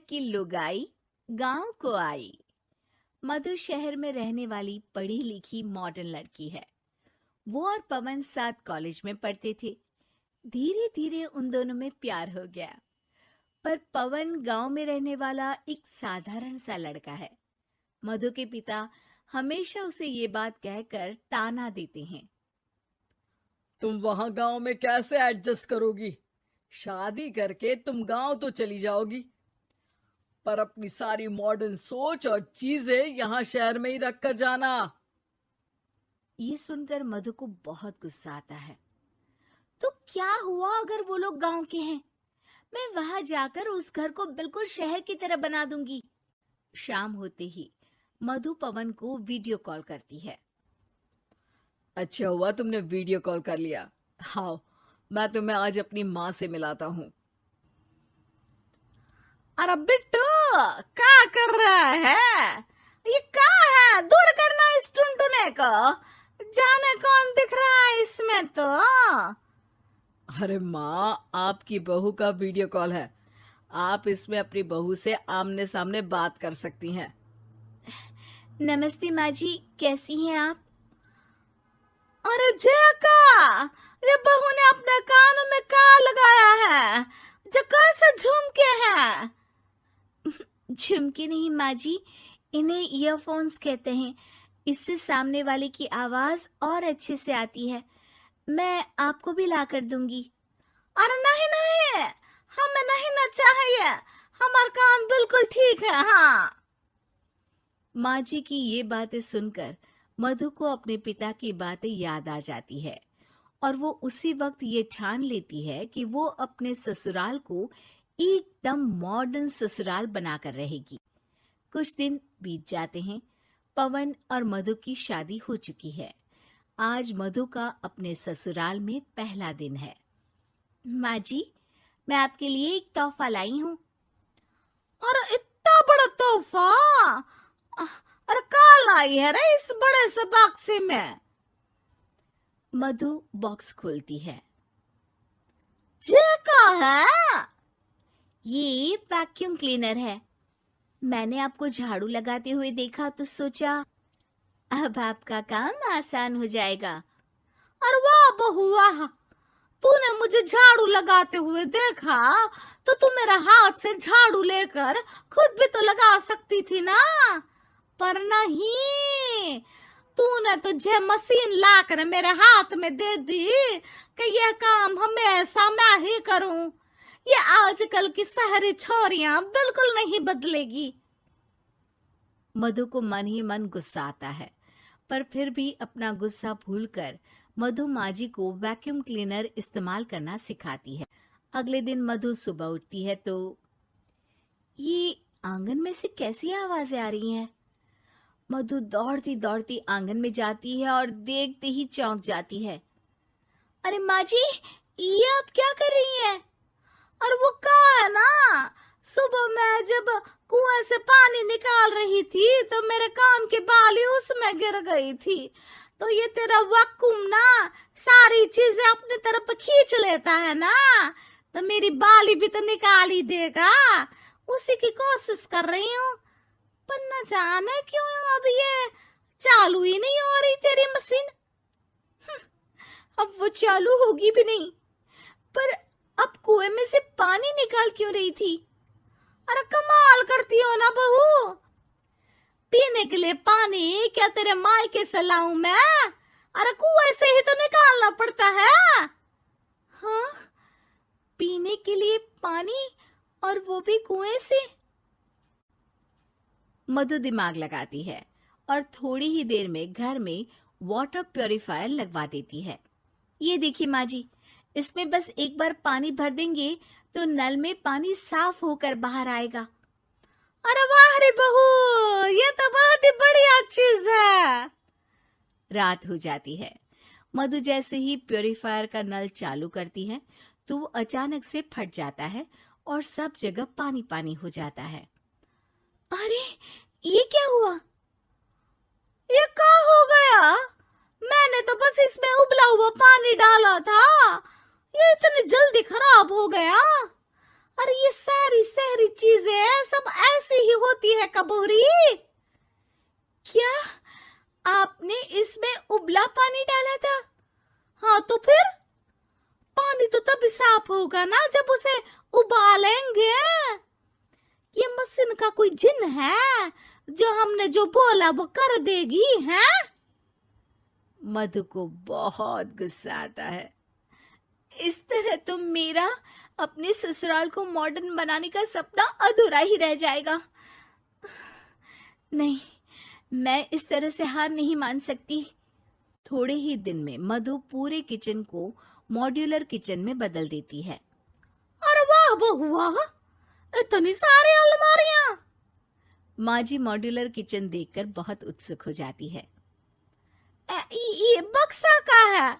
की लुगाई गांव को आई। मधु शहर में रहने वाली पढ़ी लिखी मॉडर्न लड़की है। वो और पवन साथ कॉलेज में पढ़ते थे। धीरे धीरे उन दोनों में प्यार हो गया। पर पवन गांव में रहने वाला एक साधारण सा लड़का है। मधु के पिता हमेशा उसे ये बात कहकर ताना देते हैं। तुम वहां गांव में कैसे एडजस्ट करोगी? शादी करके तुम गांव तो चली जाओगी, पर अपनी सारी मॉडर्न सोच और चीजें यहाँ शहर में ही रख कर जाना। ये सुनकर मधु को बहुत गुस्सा आता है। तो क्या हुआ अगर वो लोग गांव के हैं? मैं वहां जाकर उस घर को बिल्कुल शहर की तरह बना दूंगी। शाम होते ही मधु पवन को वीडियो कॉल करती है। अच्छा हुआ तुमने वीडियो कॉल कर लिया। हाँ, मैं तुम्हें आज अपनी माँ से मिलाता हूँ। अरे बिट्टू, क्या कर रहा है? ये क्या है? दूर करना इस टुनटुने को। जाने कौन दिख रहा है इसमें तो। अरे माँ, आपकी बहू का वीडियो कॉल है। आप इसमें अपनी बहू से आमने सामने बात कर सकती हैं। नमस्ते माँ जी, कैसी हैं आप? अरे जका, ये बहू ने अपने कानों में क्या लगाया है? जका से झुमके हैं। झुमके नहीं माँ जी, इन्हें ईयरफोन्स कहते हैं। इससे सामने वाले की आवाज और अच्छे से आती है। मैं आपको भी ला कर दूंगी। अरे नहीं नहीं, हमें नहीं ना चाहिए। हमारे कान बिल्कुल ठीक है। हाँ। माँ जी की ये बातें सुनकर मधु को अपने पिता की बातें याद आ जाती है और वो उसी वक्त ये ठान लेती है कि वो अपने ससुराल को एकदम मॉडर्न ससुराल बनाकर रहेगी। कुछ दिन बीत जाते हैं। पवन और मधु की शादी हो चुकी है। आज मधु का अपने ससुराल में पहला दिन है। माँ जी, मैं आपके लिए एक तोहफा लाई हूँ। और इतना बड़ा तोहफा? अरे क्या लाई है रे इस बड़े से बक्से में? मधु बॉक्स खोलती है। ये क्या है? ये वैक्यूम क्लीनर है। मैंने आपको झाड़ू लगाते हुए देखा तो सोचा अब आपका काम आसान हो जाएगा। अरे वाह बहू वाह, तूने मुझे झाड़ू लगाते हुए देखा तो तू मेरा हाथ से झाड़ू लेकर खुद भी तो लगा सकती थी ना। पर नहीं, तूने तो जे मशीन लाकर मेरे हाथ में दे दी कि यह काम हमेशा मैं ही करूं। ये आजकल की शहरी छोरियां बिल्कुल नहीं बदलेगी। मधु को मन ही मन गुस्सा आता है, पर फिर भी अपना गुस्सा भूलकर मधु माँ जी को वैक्यूम क्लीनर इस्तेमाल करना सिखाती है। अगले दिन मधु सुबह उठती है तो ये आंगन में से कैसी आवाजें आ रही हैं? मधु दौड़ती दौड़ती आंगन में जाती है और देखते ही चौंक जाती है। अरे माँ जी, ये आप क्या कर रही हैं? और वो कहा है ना, सुबह मैं जब कुएं से पानी निकाल रही थी तो मेरे कान की बाली उसमें गिर गई थी। तो ये तेरा वैक्यूम ना सारी चीजें अपनी तरफ खींच लेता है ना, तो मेरी बाली भी तो निकाल ही देगा। उसी की कोशिश कर रही हूँ, पर न जाने क्यों अब ये चालू ही नहीं हो रही तेरी मशीन। अब वो चालू होगी भी नहीं। पर अब कुएं में से पानी निकाल क्यों रही थी? अरे कमाल करती हो ना बहू। पीने के लिए पानी क्या तेरे मायके से लाऊं मैं? अरे कुएं से ही तो निकालना पड़ता है। हाँ, पीने के लिए पानी, और वो भी कुएं से। मधु दिमाग लगाती है और थोड़ी ही देर में घर में वाटर प्यूरिफायर लगवा देती है। ये देखिए माँ जी, इसमें बस एक बार पानी भर देंगे तो नल में पानी साफ होकर बाहर आएगा। अरे वाह रे बहू, ये तो बहुत ही बढ़िया चीज है। रात हो जाती है। मधु जैसे ही प्यूरिफायर का नल चालू करती है तो वो अचानक से फट जाता है और सब जगह पानी पानी हो जाता है। अरे ये क्या हुआ? ये क्या हो गया? मैंने तो बस इसमें उबला हुआ पानी डाला था, ये इतनी जल्दी खराब हो गया। अरे ये सारी शहरी चीजें सब ऐसी ही होती है कबूरी। क्या आपने इसमें उबला पानी डाला था? हाँ तो फिर पानी तो तभी साफ होगा ना जब उसे उबालेंगे। ये मशीन का कोई जिन है जो हमने जो बोला वो कर देगी है? मधु को बहुत गुस्सा आता है। इस तरह तो मेरा अपने ससुराल को मॉडर्न बनाने का सपना अधूरा ही रह जाएगा। नहीं, मैं इस तरह से हार नहीं मान सकती। थोड़े ही दिन में मधु पूरे किचन को मॉड्यूलर किचन में बदल देती है। अरे वाह बहुआ, इतनी सारी अलमारियां। माँ जी मॉड्यूलर किचन देखकर बहुत उत्सुक हो जाती है। ये बक्सा का है।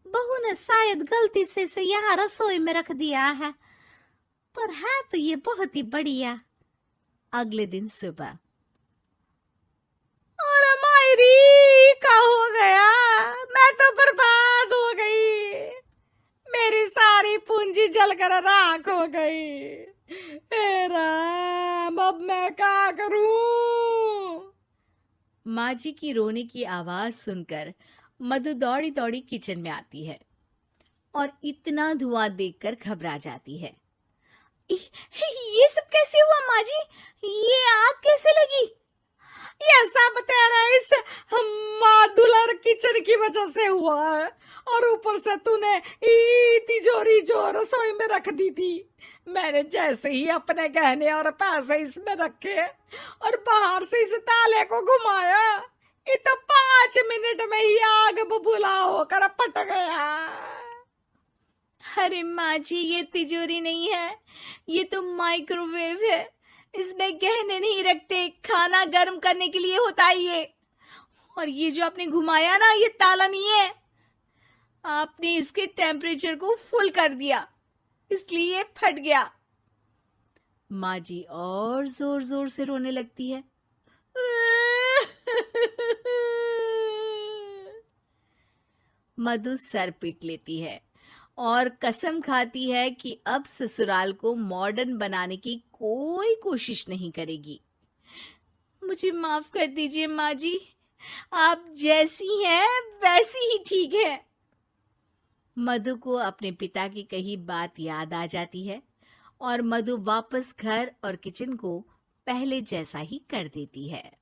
बहू ने शायद गलती से इसे यहाँ रसोई में रख दिया है, पर है तो ये बहुत ही बढ़िया। अगले दिन सुबह। और मायरी का हो गया, मैं तो बर्बाद हो गई। मेरी सारी पूंजी जलकर राख हो गई। हे राम, अब मैं क्या करूं? माँ जी की रोने की आवाज सुनकर मधु दौड़ी दौड़ी किचन में आती है और इतना धुआं देखकर घबरा जाती है। ये सब कैसे हुआ माँ जी? ये आग कैसे लगी? ये सब तेरा इस मॉड्यूलर किचन की वजह से हुआ है, और ऊपर से तूने तिजोरी जो रसोई में रख दी थी, मैंने जैसे ही अपने गहने और पैसे इसमें रखे और बाहर से इस ताले को घुमाया, ये तो 5 मिनट में ही आग बबूला होकर पट गया। अरे माँ जी, ये तिजोरी नहीं है, ये तो माइक्रोवेव है। इसमें गहने नहीं रखते, खाना गर्म करने के लिए होता है ये। और ये जो आपने घुमाया ना, ये ताला नहीं है, आपने इसके टेम्परेचर को फुल कर दिया, इसलिए ये फट गया। माँ जी और जोर जोर से रोने लगती है। मधु सर पीट लेती है और कसम खाती है कि अब ससुराल को मॉडर्न बनाने की कोई कोशिश नहीं करेगी। मुझे माफ कर दीजिए माँ जी, आप जैसी हैं वैसी ही ठीक है। मधु को अपने पिता की कही बात याद आ जाती है और मधु वापस घर और किचन को पहले जैसा ही कर देती है।